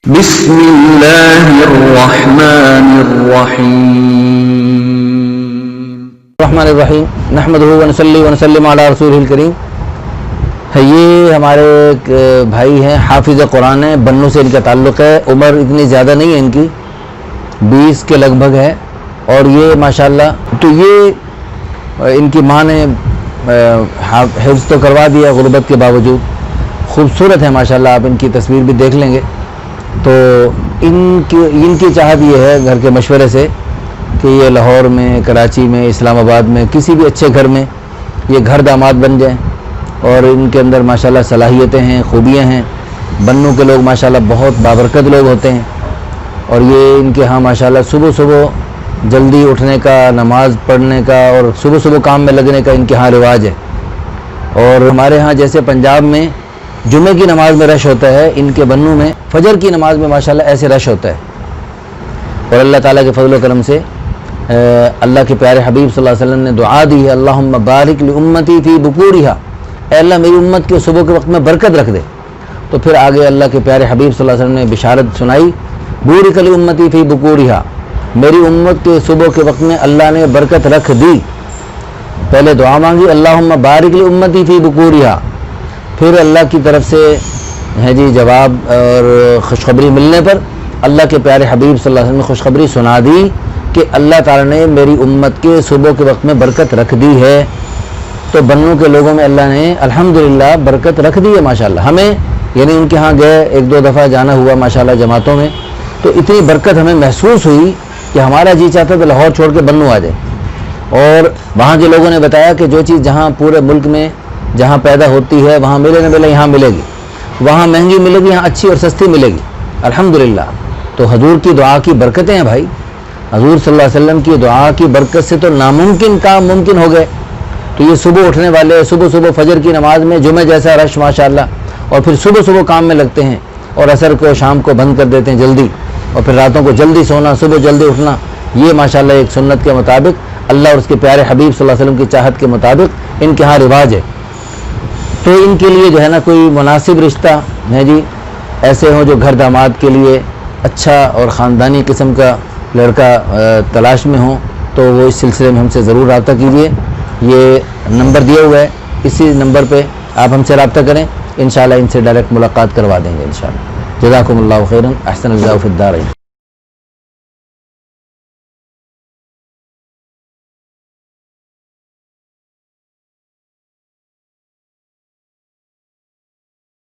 بسم اللہ الرحمن الرحیم نحمدہ ونصلی ونسلم علی رسولہ الکریم. یہ ہمارے ایک بھائی ہیں، حافظ قرآن ہیں، بنو سے ان کا تعلق ہے. عمر اتنی زیادہ نہیں ہے ان کی، 20 کے لگ بھگ ہے. اور یہ ماشاءاللہ تو یہ ان کی ماں نے حفظ تو کروا دیا غربت کے باوجود. خوبصورت ہے ماشاءاللہ، آپ ان کی تصویر بھی دیکھ لیں گے. تو ان کی چاہت یہ ہے گھر کے مشورے سے کہ یہ لاہور میں، کراچی میں، اسلام آباد میں کسی بھی اچھے گھر میں یہ گھر داماد بن جائیں. اور ان کے اندر ماشاءاللہ صلاحیتیں ہیں، خوبیاں ہیں. بنوں کے لوگ ماشاءاللہ بہت بابرکت لوگ ہوتے ہیں. اور یہ ان کے ہاں ماشاءاللہ صبح جلدی اٹھنے کا، نماز پڑھنے کا اور صبح کام میں لگنے کا ان کے ہاں رواج ہے. اور ہمارے ہاں جیسے پنجاب میں جمعے کی نماز میں رش ہوتا ہے، ان کے بنوں میں فجر کی نماز میں ماشاءاللہ ایسے رش ہوتا ہے. اور اللہ تعالیٰ کے فضل و کرم سے اللہ کے پیارے حبیب صلی اللہ علیہ وسلم نے دعا دی ہے، اللہم بارک لامتی فی بکورہا، اے اللہ میری امت کے صبح کے وقت میں برکت رکھ دے. تو پھر آگے اللہ کے پیارے حبیب صلی اللہ علیہ وسلم نے بشارت سنائی، بورک لامتی فی بکورہا، میری امت کے صبح کے وقت میں اللہ نے برکت رکھ دی. پہلے دعا مانگی اللہم بارک لامتی فی بکورہا، پھر اللہ کی طرف سے ہے جی جواب اور خوشخبری ملنے پر اللہ کے پیارے حبیب صلی اللہ علیہ وسلم نے خوشخبری سنا دی کہ اللہ تعالیٰ نے میری امت کے صبح کے وقت میں برکت رکھ دی ہے. تو بنوں کے لوگوں میں اللہ نے الحمدللہ برکت رکھ دی ہے ماشاءاللہ. ہمیں یعنی ان کے ہاں گئے، 1-2 دفعہ جانا ہوا ماشاءاللہ جماعتوں میں، تو اتنی برکت ہمیں محسوس ہوئی کہ ہمارا جی چاہتا تو لاہور چھوڑ کے بنوں آ جائے. اور وہاں کے لوگوں نے بتایا کہ جو چیز جہاں پورے ملک میں جہاں پیدا ہوتی ہے وہاں ملے نہ ملے یہاں ملے گی، وہاں مہنگی ملے گی، یہاں اچھی اور سستی ملے گی الحمدللہ. تو حضور کی دعا کی برکتیں ہیں بھائی. حضور صلی اللہ علیہ وسلم کی دعا کی برکت سے تو ناممکن کام ممکن ہو گئے. تو یہ صبح اٹھنے والے صبح فجر کی نماز میں جمعہ جیسا رش ماشاءاللہ، اور پھر صبح کام میں لگتے ہیں اور عصر کو شام کو بند کر دیتے ہیں جلدی، اور پھر راتوں کو جلدی سونا، صبح جلدی اٹھنا. یہ ماشاءاللہ ایک سنت کے مطابق اللہ اور اس کے پیارے حبیب صلی اللہ علیہ وسلم کی چاہت کے مطابق ان کے ہاں رواج ہے. تو ان کے لیے جو ہے نا کوئی مناسب رشتہ ہے جی ایسے ہوں جو گھر داماد کے لیے اچھا اور خاندانی قسم کا لڑکا تلاش میں ہوں، تو وہ اس سلسلے میں ہم سے ضرور رابطہ کیجیے. یہ نمبر دیا ہوا ہے، اسی نمبر پہ آپ ہم سے رابطہ کریں، انشاءاللہ ان سے ڈائریکٹ ملاقات کروا دیں گے انشاءاللہ. جزاکم اللہ خیرا، احسن الجزاء فی الدارین.